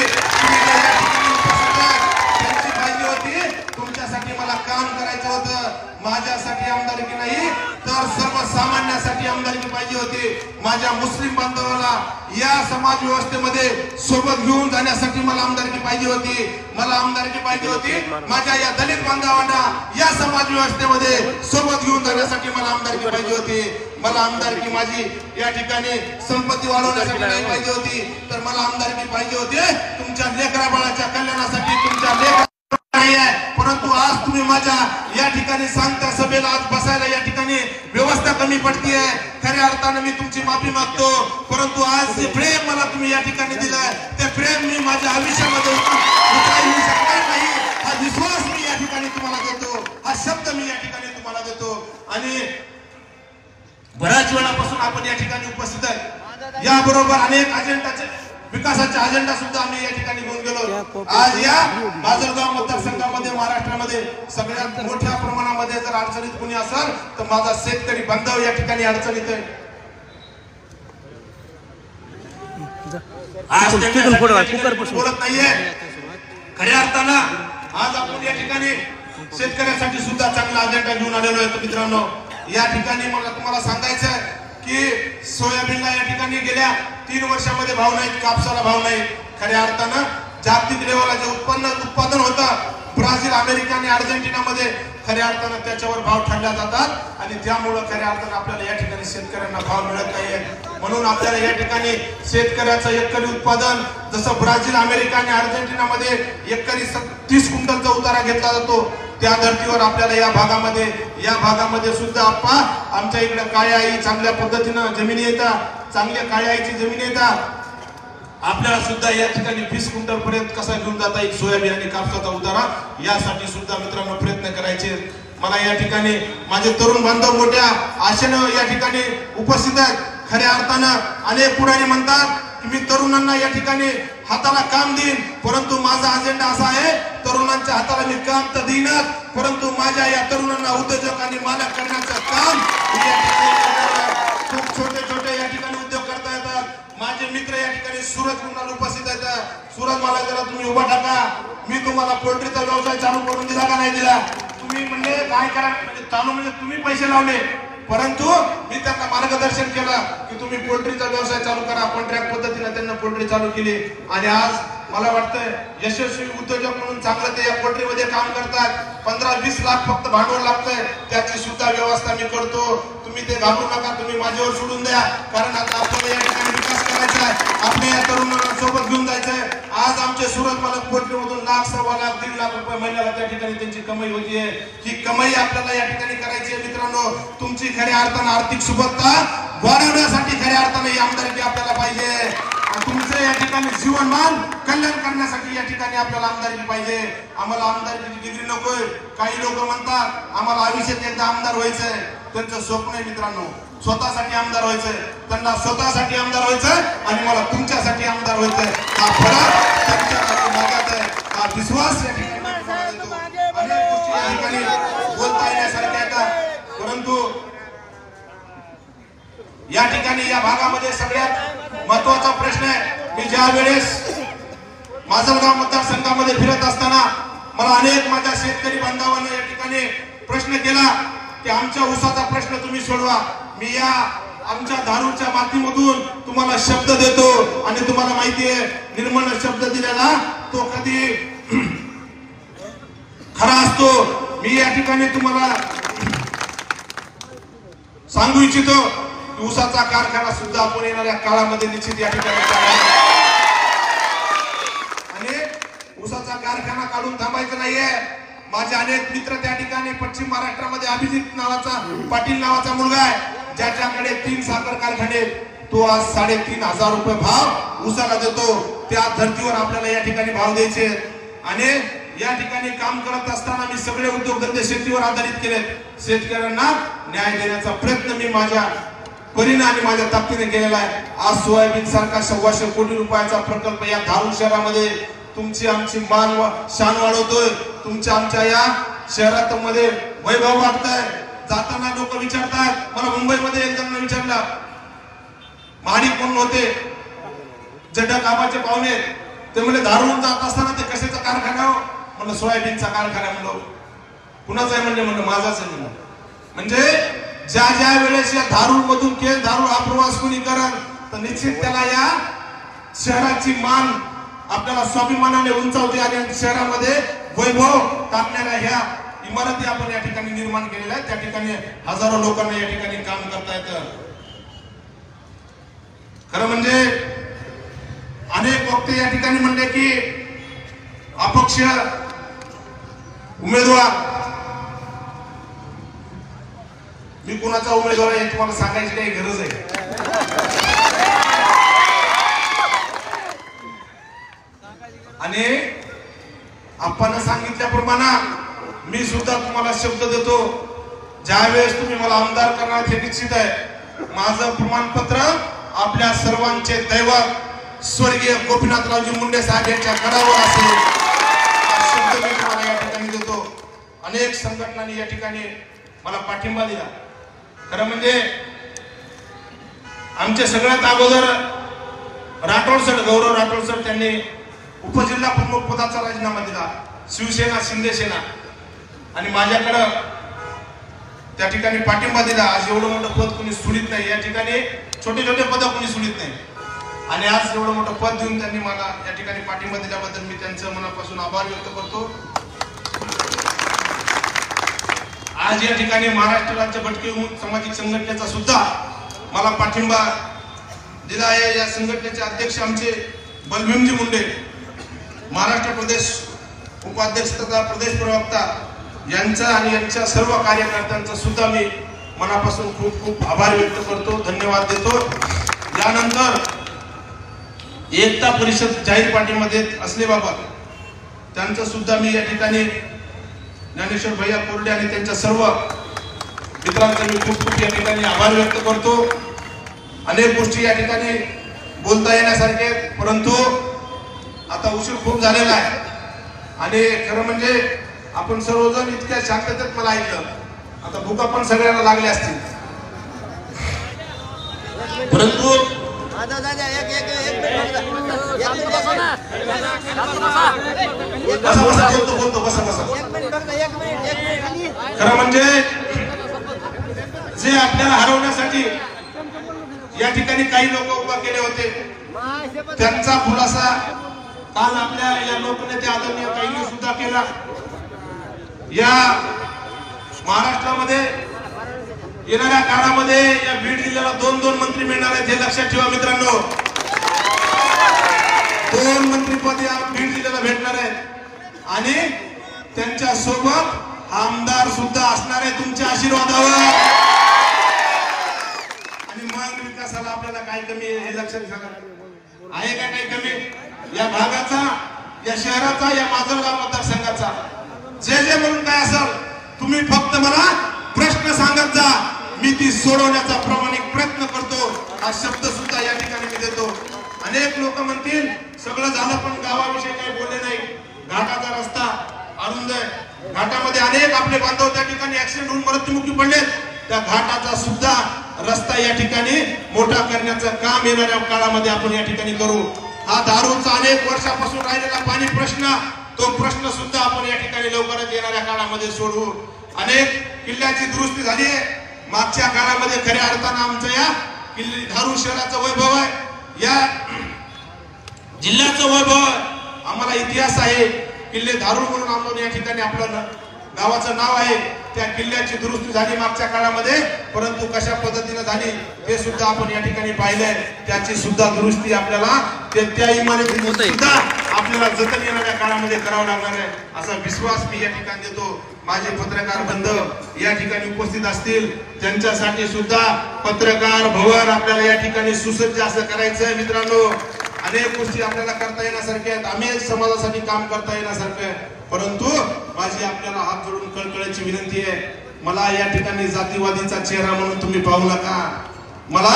त्यांची पाहिजे होती. तुमच्यासाठी मला काम करायचं होतं. माझ्यासाठी आमदारकी नाही तर सर्वसामान्यासाठी आमदारकी पाहिजे होती. माझ्या मुस्लिम बांधवाला या समाज व्यवस्थेमध्ये सोबत घेऊन जाण्यासाठी मला आमदारकी पाहिजे होती. मला आमदारकी पाहिजे होती माझ्या या दलित बांधवांना या समाज व्यवस्थेमध्ये सोबत घेऊन जाण्यासाठी मला आमदारकी पाहिजे होती. मला आमदारकी माझी या ठिकाणी संपत्ती वाढवण्यासाठी नाही पाहिजे होती, तर मला आमदारकी पाहिजे होती तुमच्या लेकरा बाळाच्या कल्याणासाठी. तुमच्या लेकरा नाही आहे, परंतु आज तुम्ही माझ्या या ठिकाणी सांगता सभेला आज बसायला या ठिकाणी व्यवस्था कमी पडतीये. खऱ्या अर्थानं मी तुमची माफी मागतो. परंतु आज जे प्रेम मला तुम्ही या ठिकाणी दिलंय ते प्रेम मी माझ्या आयुष्यामध्ये उतरवू शकणार नाही. हा विश्वास मी या ठिकाणी तुम्हाला देतो, हा शब्द मी या ठिकाणी तुम्हाला देतो. आणि बऱ्याच वेळापासून आपण या ठिकाणी उपस्थित आहे. याबरोबर अनेक अजेंडाचे विकासाचा अजेंडा सुद्धा आम्ही या ठिकाणी घेऊन गेलो. आज या माजलगाव मतदारसंघामध्ये महाराष्ट्रामध्ये सगळ्यात मोठ्या प्रमाणामध्ये जर अडचणीत कोणी असेल तर माझा शेतकरी बांधव या ठिकाणी अडचणीत आहे. आज बोलत नाहीये. खऱ्या अर्थानं आज आपण या ठिकाणी शेतकऱ्यांसाठी सुद्धा चांगला अजेंडा घेऊन आलेलो आहे. मित्रांनो, या ठिकाणी मला तुम्हाला सांगायचं आहे की सोयाबीनला या ठिकाणी गेल्या 3 वर्षामध्ये भाव नाही, कापसाला भाव नाही. खऱ्या अर्थानं जागतिक लेवलला जे उत्पादन होतं ब्राझील, अमेरिका आणि अर्जेंटिनामध्ये खऱ्या अर्थानं त्याच्यावर भाव ठरल्या जातात आणि त्यामुळं खऱ्या अर्थानं आपल्याला या ठिकाणी शेतकऱ्यांना भाव मिळत नाहीये. म्हणून आपल्याला या ठिकाणी शेतकऱ्याचं एकरी उत्पादन जसं ब्राझील, अमेरिका आणि अर्जेंटिनामध्ये एकरी 30 क्विंटलचा उतारा घेतला जातो, त्या धर्तीवर आपल्याला या भागामध्ये सुद्धा आमच्या इकडे काळ्या आई चांगल्या पद्धतीनं जमिनी येतात, चांगल्या काळ्या आईची जमिनी येतात. आपल्याला सुद्धा या ठिकाणी 20 क्विंटल पर्यंत कसा घेऊन जाता येईल सोयाबीन आणि कापसाचा उतारा, यासाठी सुद्धा मित्रांनो प्रयत्न करायचे. मला या ठिकाणी माझे तरुण बांधव मोठ्या आशेनं या ठिकाणी उपस्थित आहेत. खऱ्या अर्थानं अनेक पुढारी म्हणतात की मी तरुणांना या ठिकाणी हाताला काम देईन, परंतु माझा अजेंडा असा आहे तरुणांच्या हाताला मी काम तर देईनच, परंतु माझ्या या तरुणांना उद्योजक आणि मालक करण्याचं काम या ठिकाणी खूप छोटे या ठिकाणी उद्योग करता येतात. माझे मित्र या ठिकाणी सूरज कुंडाल उपस्थित आहेत. सूरज, मला जरा तुम्ही उभा टाका. मी तुम्हाला पोल्ट्रीचा व्यवसाय चालू करून दिला का नाही दिला? तुम्ही म्हणजे काय करा, म्हणजे चालू म्हणजे तुम्ही पैसे लावले, परंतु मी त्यांना मार्गदर्शन केलं की तुम्ही पोल्ट्रीचा व्यवसाय चालू करा. कॉन्ट्रॅक्ट पद्धतीने त्यांना पोल्ट्री चालू केली आणि आज मला वाटतंय यशस्वी उद्योजक म्हणून चांगलं ते या पोल्ट्रीमध्ये काम करतात. 15-20 लाख फक्त भांडवल लागतंय, त्याची सुद्धा व्यवस्था मी करतो. तुम्ही ते घाबरू नका, तुम्ही माझ्यावर सोडून द्या, कारण आता आपल्याला या ठिकाणी विकास करायचं आहे, आपल्या या तरुणांना सोबत घेऊन जायचं आहे. आज आमचे सुरत मालक कोटरीमधून लाख, सव्वा लाख, 1.5 लाख रुपये महिन्याला त्या ठिकाणी त्यांची कमाई होतीये. ही कमाई आपल्याला या ठिकाणी करायची आहे मित्रांनो. तुमची खऱ्या अर्थानं आर्थिक सुबत्ता वाढवण्यासाठी खऱ्या अर्थानं ही आमदारकी आपल्याला पाहिजे. तुमचं या ठिकाणी जीवनमान कल्याण करण्यासाठी या ठिकाणी आपल्याला आमदारकी पाहिजे. आम्हाला आमदारकीची डिग्री नकोय. काही लोक म्हणतात आम्हाला आयुष्यात एकदा आमदार व्हायचंय. त्यांचं स्वप्न आहे मित्रांनो, स्वतःसाठी आमदार व्हायचंय. त्यांना स्वतःसाठी आमदार व्हायचंय आणि मला तुमच्यासाठी आमदार व्हायचंय. हा फरक त्यांच्यासाठी मागत आहे. हा विश्वास या ठिकाणी अनेक गोष्टी या ठिकाणी बोलता येण्यासारख्या आहेत, परंतु या ठिकाणी या भागामध्ये सगळ्यात महत्वाचा प्रश्न आहे. मी ज्या वेळेस माजलगाव मतदारसंघामध्ये फिरत असताना मला अनेक माझ्या शेतकरी बांधवांना या ठिकाणी प्रश्न केला की आमच्या ऊसाचा प्रश्न तुम्ही सोडवा. मी या आमच्या धारूरच्या मातीमधून तुम्हाला शब्द देतो आणि तुम्हाला माहिती आहे निर्मळ शब्द दिलेला तो कधी खरा असतो. मी या ठिकाणी तुम्हाला सांगू इच्छितो ऊसाचा कारखाना सुद्धा आपण येणाऱ्या काळामध्ये निश्चित या ठिकाणी आणि ऊसाचा कारखाना काढून थांबायचं नाहीये. माझे अनेक मित्र त्या ठिकाणी पश्चिम महाराष्ट्रामध्ये अभिजित नावाचा पाटील नावाचा मुलगा आहे, ज्याच्याकडे 3 साखर कारखाने. तो आज 3,500 रुपये भाव ऊसाला देतो. त्या धर्तीवर आपल्याला या ठिकाणी भाव द्यायचे आणि या ठिकाणी काम करत असताना मी सगळे उद्योगधंदे शेतीवर आधारित केले. शेतकऱ्यांना न्याय देण्याचा प्रयत्न मी माझ्या परीने आणि माझ्या ताकदीने केलेला आहे. आज सोयाबीन सारखा 1,200 कोटी रुपयाचा प्रकल्प या धारूर शहरामध्ये तुमची आमची मान शान वाढवतोय. तुमच्या आमच्या या शहरात मध्ये वैभव वाढतंय. जाताना लोक विचारतात, मला मुंबईमध्ये एक जण विचारला महाडिक कोण होते, जड्डा कामाचे पाहुणे, ते म्हणजे धारूर जात असताना ते कशाचा कारखाना हो? म्हणलं सोयाबीनचा कारखाना. म्हणलो कुणाचा आहे? म्हणलं माझाच आहे. म्हणलं म्हणजे ज्या ज्या वेळेस या धारूर मधून केस धारूर हा प्रवास कोणी करल तर निश्चित त्याला या शहराची मान आपल्याला स्वाभिमानाने उंचावते आणि शहरामध्ये वैभव टाकणाऱ्या ह्या इमारती आपण या ठिकाणी निर्माण केलेल्या आहेत. त्या ठिकाणी हजारो लोकांना या ठिकाणी काम करता येतं. खरं म्हणजे अनेक वक्ते या ठिकाणी म्हणले की अपक्ष उमेदवार, मी कोणाचा उमेदवार आहे तुम्हाला सांगायची काही गरज आहे. आणि आपण सांगितल्याप्रमाणे मी सुद्धा तुम्हाला शब्द देतो, ज्या वेळेस तुम्ही मला आमदार करणार हे निश्चित आहे. माझं प्रमाणपत्र आपल्या सर्वांचे दैवत स्वर्गीय गोपीनाथरावजी मुंडे साहेब यांच्या गडावर असेल. शब्द मी तुम्हाला या ठिकाणी देतो. अनेक संघटनांनी या ठिकाणी मला पाठिंबा दिला. खरं म्हणजे आमच्या सगळ्यात अगोदर राठोड सर, गौरव राठोड सर, त्यांनी उपजिल्हा प्रमुख पदाचा राजीनामा दिला. शिवसेना शिंदे सेना आणि माझ्याकडं त्या ठिकाणी पाठिंबा दिला. आज एवढं मोठं पद कोणी सोडित नाही. या ठिकाणी छोटे छोटे पद कोणी सोडित नाही आणि आज एवढं मोठं पद देऊन त्यांनी मला या ठिकाणी पाठिंबा दिल्याबद्दल मी त्यांचं मनापासून आभार व्यक्त करतो. आज या ठिकाणी महाराष्ट्र राज्य भटके सामाजिक संघटनेचा सुद्धा मला पाठिंबा दिला आहे. या संघटनेचे अध्यक्ष आमचे बलभीमजी मुंडे, महाराष्ट्र प्रदेश उपाध्यक्ष तथा प्रदेश प्रवक्ता यांचा आणि यांच्या सर्व कार्यकर्त्यांचा सुद्धा मी मनापासून खूप खूप आभार व्यक्त करतो, धन्यवाद देतो. यानंतर एकता परिषद जाहीर पाठिंबा देत असल्याबाबत त्यांचं सुद्धा मी या ठिकाणी ज्ञानेश्वर भैया कोरडे आणि त्यांच्या सर्व मित्रांचा मी खूप खूप या ठिकाणी आभार व्यक्त करतो. अनेक गोष्टी या ठिकाणी बोलता येण्यासारखे, परंतु आता उशीर खूप झालेला आहे आणि खरं म्हणजे आपण सर्वजण इतक्या शांततेत मला ऐकलं. आता भूका पण सगळ्यांना लागल्या असतील, परंतु खरं म्हणजे जे आपल्याला हरवण्यासाठी या ठिकाणी काही लोक उभा केले होते त्यांचा खुलासा काल आपल्या या लोकनेते आदरणीय काहींनी सुद्धा केला. या महाराष्ट्रामध्ये येणाऱ्या काळामध्ये या बीड जिल्ह्याला 2 मंत्री मिळणार आहेत हे लक्षात ठेवा मित्रांनो. 2 मंत्रिपद या बीड जिल्ह्याला भेटणार आहे आणि त्यांच्या सोबत आमदार सुद्धा असणार आहे तुमच्या आशीर्वादावर. आणि मग विकासाला आपल्याला काय कमी आहे हे लक्षात घ्या. आहे का काही कमी या भागाचा, या शहराचा, या माजलगाव मतदारसंघाचा? जे म्हणून काय असेल तुम्ही फक्त मला प्रश्न सांगत जा, मी ती सोडवण्याचा प्रामाणिक प्रयत्न करतो. हा शब्द सुद्धा या ठिकाणी मी देतो. अनेक लोक म्हणतील सगळं झालं पण गावाविषयी काही बोलले नाही. घाटाचा रस्ता अरुंद आहे, घाटामध्ये अनेक आपले बांधव त्या ठिकाणी ऍक्सिडेंट होऊन मृत्युमुखी पडलेत. त्या घाटाचा सुद्धा रस्ता या ठिकाणी मोठा करण्याचं काम येणाऱ्या काळामध्ये आपण या ठिकाणी करू. हा दारूचा अनेक वर्षापासून राहिलेला पाणी प्रश्न, तो प्रश्न सुद्धा आपण या ठिकाणी लवकरच येणाऱ्या काळामध्ये सोडवू. अनेक किल्ल्याची दुरुस्ती झाली आहे मागच्या काळामध्ये. खऱ्या अर्थानं आमचं या किल्ले धारूर शहराचं वैभव आहे, या जिल्ह्याचं वैभव आहे. आम्हाला इतिहास आहे. किल्ले धारूर म्हणून आपण या ठिकाणी आपलं गावाचं नाव आहे. त्या किल्ल्याची दुरुस्ती झाली मागच्या काळामध्ये, परंतु कशा पद्धतीने झाली ते सुद्धा आपण या ठिकाणी पाहिलंय. त्याची सुद्धा दुरुस्ती आपल्याला त्या इमारतीची सुद्धा आपल्याला जतन येणाऱ्या काळामध्ये करावं लागणार आहे असा विश्वास मी या ठिकाणी देतो. माझे पत्रकार बंधू या ठिकाणी उपस्थित असतील, त्यांच्यासाठी सुद्धा पत्रकार भवन आपल्याला या ठिकाणी सुसज्ज असं करायचं आहे. मित्रांनो, अनेक गोष्टी आपल्याला करता येण्यासारख्या आहेत, अनेक समाजासाठी काम करता येण्यासारखं आहे. परंतु माझी आपल्याला हात जोडून कळकळीची विनंती आहे, मला या ठिकाणी जातीवादीचा चेहरा म्हणून तुम्ही पाहू नका. मला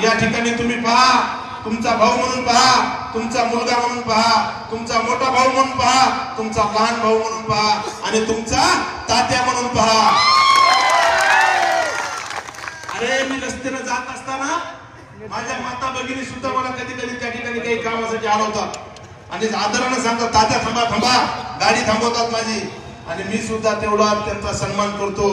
या ठिकाणी तुम्ही पहा, तुमचा भाऊ म्हणून पहा, तुमचा मुलगा म्हणून पहा, तुमचा मोठा भाऊ म्हणून पहा, तुमचा लहान भाऊ म्हणून पहा आणि तुमचा तात्या म्हणून पहा. अरे मी रस्त्याने जात असताना माझ्या माता भगिनी सुद्धा मला कधी कधी त्या ठिकाणी काही कामासाठी आढळतात आणि आदराने सांगतात, तात्या थांबा थांबा, गाडी थांबवतात माझी. आणि मी सुद्धा तेवढा त्यांचा सन्मान करतो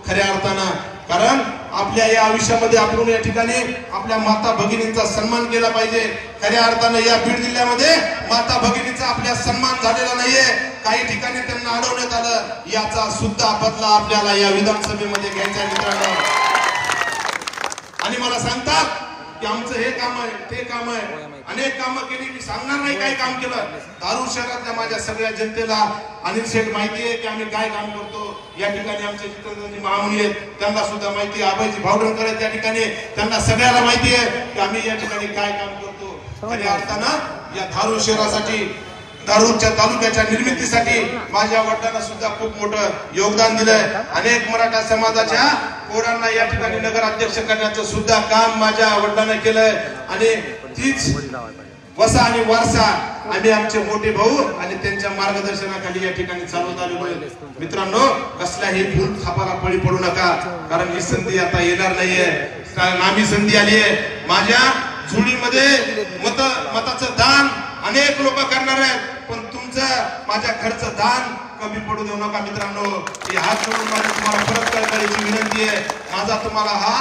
खऱ्या अर्थानं. कारण आपल्या या आयुष्यामध्ये आपण या ठिकाणी आपल्या माता भगिनींचा सन्मान केला पाहिजे. खऱ्या अर्थानं या बीड जिल्ह्यामध्ये माता भगिनींचा आपल्या सन्मान झालेला नाहीये. काही ठिकाणी त्यांना अडवण्यात आलं. याचा सुद्धा बदला आपल्याला या विधानसभेमध्ये घ्यायचा आहे मित्रांनो. आणि मला सांगतात की आमचं हे काम आहे, ते काम आहे, अनेक कामं केली. मी सांगणार नाही काय काम केलं. धारूर शहरातल्या माझ्या सगळ्या जनतेला अनिल शेठ माहिती आहे की आम्ही काय काम करतो. या ठिकाणी आमचे जितेंद्रजी महामुनी आहेत, त्यांना सुद्धा माहिती आहे. आबाईजी भावडणकर आहेत त्या ठिकाणी, त्यांना सगळ्याला माहिती आहे की आम्ही या ठिकाणी काय काम करतो. खऱ्या अर्थानं या धारूर शहरासाठी, धारूरच्या तालुक्याच्या निर्मितीसाठी माझ्या वडिलांना सुद्धा खूप मोठं योगदान दिलंय. अनेक मराठा समाजाच्या पोरांना या ठिकाणी नगराध्यक्ष करण्याचं सुद्धा काम माझ्या वडिलांना केलंय. आणि तीच वसा आणि वारसा आम्ही आमचे मोठे भाऊ आणि त्यांच्या मार्गदर्शनाखाली या ठिकाणी चालवत आलेलो आहे. मित्रांनो, कसल्याही फुल थापाला बळी पडू नका, कारण ही संधी आता येणार नाहीये. नामी संधी आली आहे. माझ्या झुळीमध्ये मताचं दान अनेक लोक करणार आहेत, पण तुमचं माझ्या घरचं दान कमी पडू देऊ नका मित्रांनो. ही हात जोडून माझी तुम्हाला परत करायची विनंती आहे. माझा तुम्हाला हा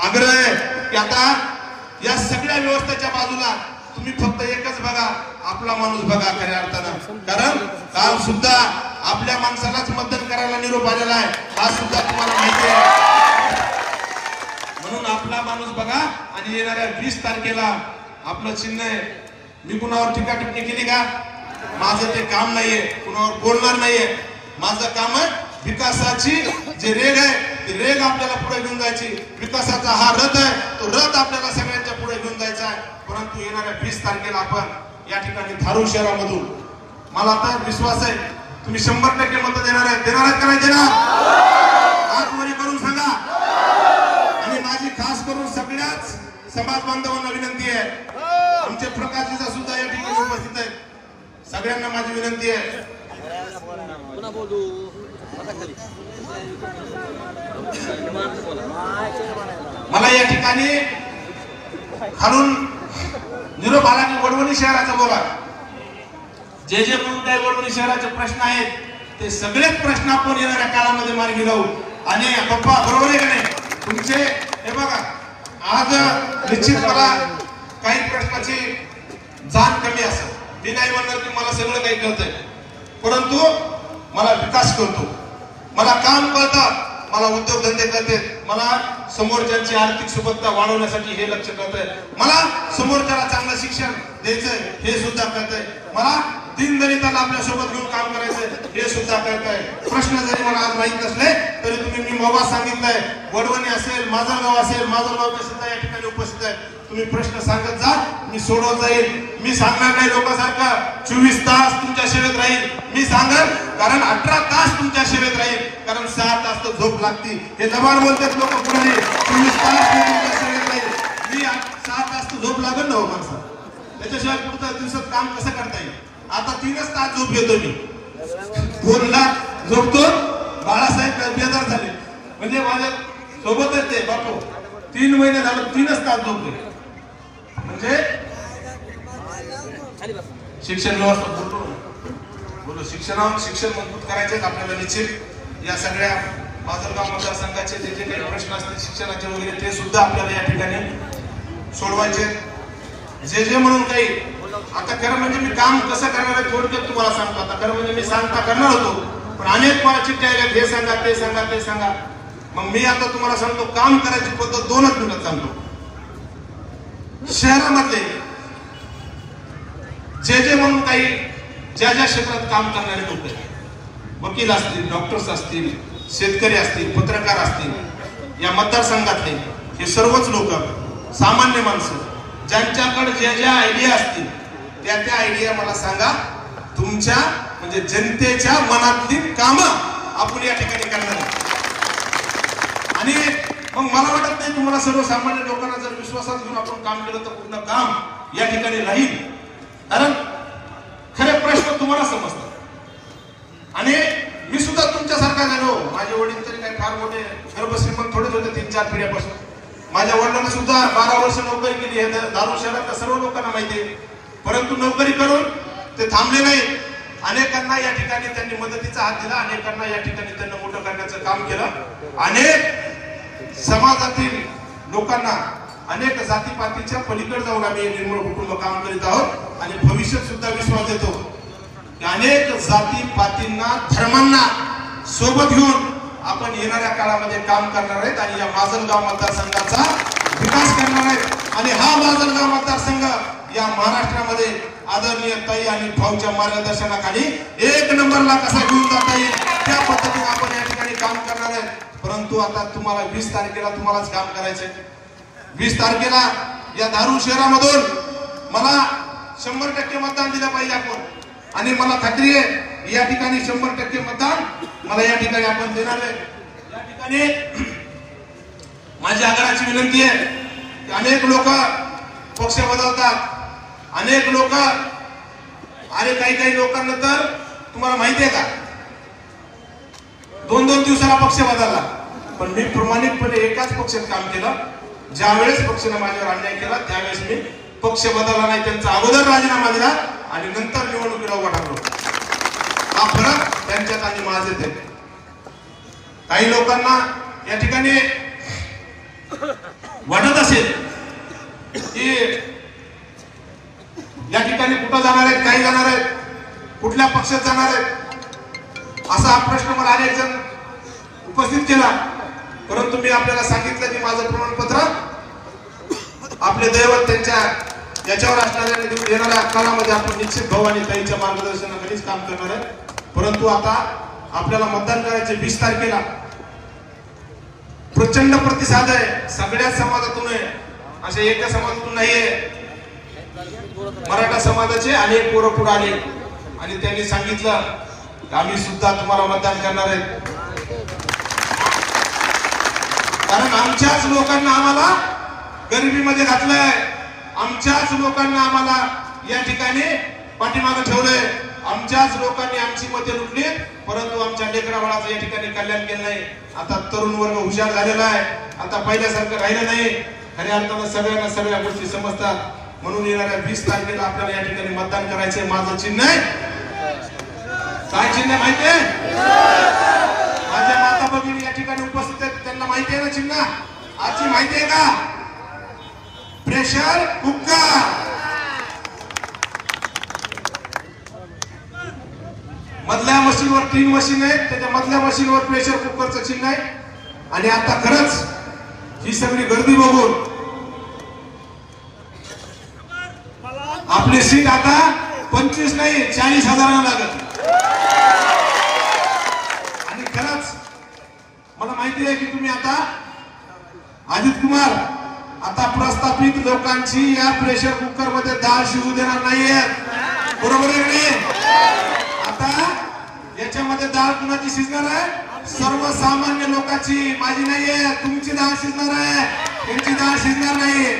आग्रह आहे की आता या सगळ्या व्यवस्थेच्या बाजूला तुम्ही फक्त एकच बघा, आपला माणूस बघा खऱ्या अर्थानं. कारण काल सुद्धा आपल्या माणसालाच मतदान करायला निरोप आलेला आहे, हा सुद्धा तुम्हाला माहिती आहे. म्हणून आपला माणूस बघा आणि येणाऱ्या 20 तारखेला आपलं चिन्ह आहे. मी कुणावर टीका टिप्पणी केली का? माझं ते काम नाहीये, कुणावर बोलणार नाहीये. माझं काम आहे विकासाची जे रेग आहे ती रेग आपल्याला पुढे घेऊन जायची. विकासाचा हा रथ आहे, तो रथ आपल्याला सगळ्यांच्या पुढे घेऊन जायचा आहे. परंतु येणाऱ्या 20 तारखेला आपण या ठिकाणी धारूर शहरामधून, मला आता विश्वास आहे तुम्ही 100% मत देणार आहेत. देणार आहेत का नाही देणार? हात वर करून सांगा. आणि माझी खास करून सगळ्याच समाज बांधवांना विनंती आहे, आमचे प्रकाशजीचा सुद्धा या ठिकाणी उपस्थित आहेत, सगळ्यांना माझी विनंती आहे. मला या ठिकाणी खालून निरोप आला की वडवणी शहराचा बोला. जे जे म्हणून काही वडवणी शहराचे प्रश्न आहेत ते सगळेच प्रश्न आपण येणाऱ्या काळामध्ये मार्गी लावू. आणि पप्पा बरोबर आहे का नाही तुमचे? हे बघा, आज निश्चित मला काही प्रश्नाची जाण कमी असेल. मी नाही म्हणणार की मला सगळं काही कळतंय, परंतु मला विकास कळतो, मला काम कळतं. मला उद्योगधंदे करते, मला समोरच्यांची आर्थिक सुबत्ता वाढवण्यासाठी हे लक्ष करतंय, मला समोरच्याला चांगलं शिक्षण द्यायचंय हे सुद्धा करतंय, मला दीनदलिताला आपल्या सोबत घेऊन काम करायचंय हे सुद्धा करताय. प्रश्न जरी मला आज माहित नसले तरी तुम्ही मी मोबा सांगितलंय, वडवणी असेल, माजलगाव असेल, माजलगावचे सुद्धा या ठिकाणी उपस्थित आहे. तुम्ही प्रश्न सांगत जा, मी सोडवत जाईल. मी सांगणार नाही लोकांसारखं 24 तास तुमच्या सेवेत राहील. मी सांगेन कारण 18 तास तुमच्या सेवेत राहील, कारण 6 तास तर झोप लागती. हे जबान बोलतात लोक पुढे, 24 तास मी तुमच्या सेवेत राहील. मी 6 तास तर झोप लागेल ना हो माणसा, त्याच्याशिवाय पुढच्या दिवसात काम कसं करता येईल. आता 3च तास झोप घेतो मी, 2 लाख झोपतो. बाळासाहेब बेजार झाले म्हणजे माझ्या सोबतच ते बापू 3 महिने झालं 3च तास झोपले. म्हणजे शिक्षण व्यवस्था बोलू शिक्षण मजबूत करायचे आपल्याला निश्चित. या सगळ्या माजलगाव मतदारसंघाचे जे जे काही प्रश्न असतील शिक्षणाचे वगैरे ते सुद्धा आपल्याला या ठिकाणी सोडवायचे. जे जे म्हणून काही आता खरं म्हणजे मी काम कसं करणार आहे थोडक्यात तुम्हाला सांगतो. आता खरं म्हणजे मी सांगता करणार होतो, पण अनेक मला चिठ्ठ्या आल्या, हे सांगा ते सांगा ते सांगा. मग मी आता तुम्हाला सांगतो काम करायची पद्धत 2च मिनिटात सांगतो. शहरामधले जे जे म्हणून काही ज्या ज्या क्षेत्रात काम करणारे लोक आहेत, वकील असतील, डॉक्टर्स असतील, शेतकरी असतील, पत्रकार असतील, या मतदारसंघातले हे सर्वच लोक सामान्य माणसं ज्यांच्याकडे ज्या ज्या आयडिया असतील त्या त्या आयडिया मला सांगा. तुमच्या म्हणजे जनतेच्या मनातली कामं आपण या ठिकाणी करणार. आणि मग मला वाटत नाही तुम्हाला सर्वसामान्य लोकांना जर विश्वासात घेऊन आपण काम केलं तर पूर्ण काम या ठिकाणी राहील. कारण खरे प्रश्न तुम्हाला समजतात. आणि मी सुद्धा तुमच्यासारखा झालो. माझे वडील तरी काही फार मोठे गर्भश्रीमंत थोडेच होते 3-4 पिढ्यापासून. माझ्या वडिलांना सुद्धा 12 वर्ष नोकरी केली आहे दारू शहरात सर्व लोकांना माहिती आहे. परंतु नोकरी करून ते थांबले नाही. अनेकांना या ठिकाणी त्यांनी मदतीचा हात दिला, अनेकांना या ठिकाणी त्यांना मोठं करण्याचं काम केलं. अनेक समाजातील लोकांना, अनेक जातीपातीच्या पलीकडे जाऊन आम्ही निर्मळ कुटुंब काम करीत आहोत. आणि भविष्यात सुद्धा विश्वास देतो की अनेक जातीपातींना, धर्मांना सोबत घेऊन आपण येणाऱ्या काळामध्ये काम करणार आहेत आणि या माजलगाव मतदारसंघाचा विकास करणार आहेत. आणि हा माजलगाव मतदारसंघ या महाराष्ट्रामध्ये आदरणीय ताई आणि भाऊच्या मार्गदर्शनाखाली 1 नंबरला कसा घेऊन जाता येईल त्या पद्धतीने आपण या ठिकाणी काम करणार आहे. परंतु आता तुम्हाला 20 तारखेला तुम्हालाच काम करायचंय. 20 तारखेला या धारूर शहरामधून मला 100% मतदान दिलं पाहिजे आपण. आणि मला खात्री आहे या ठिकाणी 100% मतदान मला या ठिकाणी आपण देणार आहे. या ठिकाणी माझी आग्रहाची विनंती आहे की अनेक लोक पक्ष बदलतात, अनेक लोक, अरे काही लोकांना तर तुम्हाला माहिती आहे का 2-2 दिवसाला पक्ष बदलला. पण मी प्रामाणिकपणे एकाच पक्षात काम केलं. ज्या वेळेस पक्षाने माझ्यावर अन्याय केला त्यावेळेस मी पक्ष बदलला नाही, त्यांचा अगोदर राजीनामा दिला आणि नंतर निवडणुकीला उभा टाकलो. हा फरक त्यांच्यात आणि माझ्यात आहे. काही लोकांना या ठिकाणी वाटत असेल की या ठिकाणी कुठं जाणार आहेत, काही जाणार आहेत, कुठल्या पक्षात जाणार आहेत, असा हा प्रश्न मला अनेक जण उपस्थित केला. परंतु मी आपल्याला सांगितलं की माझं प्रमाणपत्र आपले दैवत त्यांच्या याच्यावर असणाऱ्या येणाऱ्या काळामध्ये आपण निश्चित भाऊ आणि ताईच्या मार्गदर्शनाखालीच काम करणार आहे. परंतु आता आपल्याला मतदान करायचे 20 तारखेला. प्रचंड प्रतिसाद आहे सगळ्या समाजातून आहे, असे एका समाजातून नाहीये. मराठा समाजाचे अनेक पोरं पुढे आले आणि त्यांनी सांगितलं की आम्ही सुद्धा तुम्हाला मतदान करणार आहेत. कारण आमच्याच लोकांना आम्हाला गरिबीमध्ये घातलंय, आमच्याच लोकांना आम्हाला या ठिकाणी पाठीमागे ठेवलंय, आमच्याच लोकांनी आमची मते लुटली. परंतु आमच्या लेकरा बाळाचं या ठिकाणी कल्याण केलं नाही. आता तरुण वर्ग हुशार झालेला आहे, आता पहिल्यासारखं राहिलं नाही. खऱ्या अर्थानं सगळ्यांना सगळ्या गोष्टी समजतात. म्हणून येणाऱ्या 20 तारखेला आपल्याला या ठिकाणी मतदान करायचंय. माझं चिन्ह आहे काय? चिन्ह माहितीये? माझ्या माता भगिनी या ठिकाणी उपस्थित आहेत, त्यांना माहिती आहे ना चिन्ह? आजची माहिती आहे का? Pressure cooker. मधल्या मशीनवर 3 मशीन आहेत, त्याच्या मधल्या मशीनवर प्रेशर कुकरचं चिन्ह आहे आणि आता खरंच ही सगळी गर्दी बघून आपली सीट आता 25 नाही 40,000 लागत. आणि खरंच मला माहिती आहे की तुम्ही आता अजित कुमार आता प्रस्थापित लोकांची या प्रेशर कुकर मध्ये डाळ शिजू देणार नाहीये. बरोबर आहे की आता याच्यामध्ये डाळ कुणाची शिजणार आहे? सर्वसामान्य लोकांची, माझी नाहीये. तुमची डाळ शिजणार आहे, तुमची डाळ शिजणार नाही.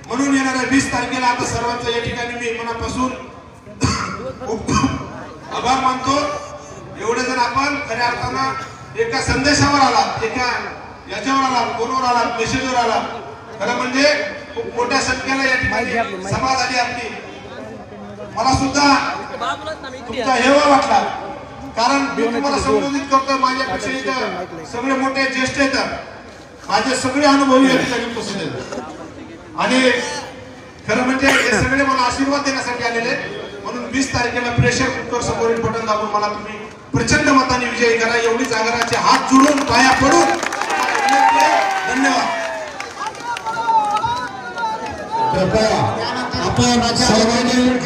म्हणून येणाऱ्या 20 तारखेला आता सर्वांचं या ठिकाणी मी मनापासून आभार मानतो. एवढे जण आपण खऱ्या अर्थानं एका संदेशावर आला, एका याच्यावर आला, फोनवर आला, मेसेजवर आला. खरं म्हणजे खूप मोठ्या संख्येला या ठिकाणी सभा झाली आपली. मला सुद्धा तुमचा हेवा वाटला, कारण मी तुम्हाला संबोधित करतो. माझ्यापेक्षा इथं सगळे मोठे ज्येष्ठ आहेत, माझे सगळे अनुभवी या ठिकाणी उपस्थित आहेत. आणि खरं म्हणजे हे सगळे मला आशीर्वाद देण्यासाठी आलेले. म्हणून 20 तारखेला प्रेशर कुकर समोरील बटन दाबून मला तुम्ही प्रचंड मताने विजयी करा. एवढीच आग्रहाचे हात जोडून पाया पडून धन्यवाद. कृपया आपण सर्वांनी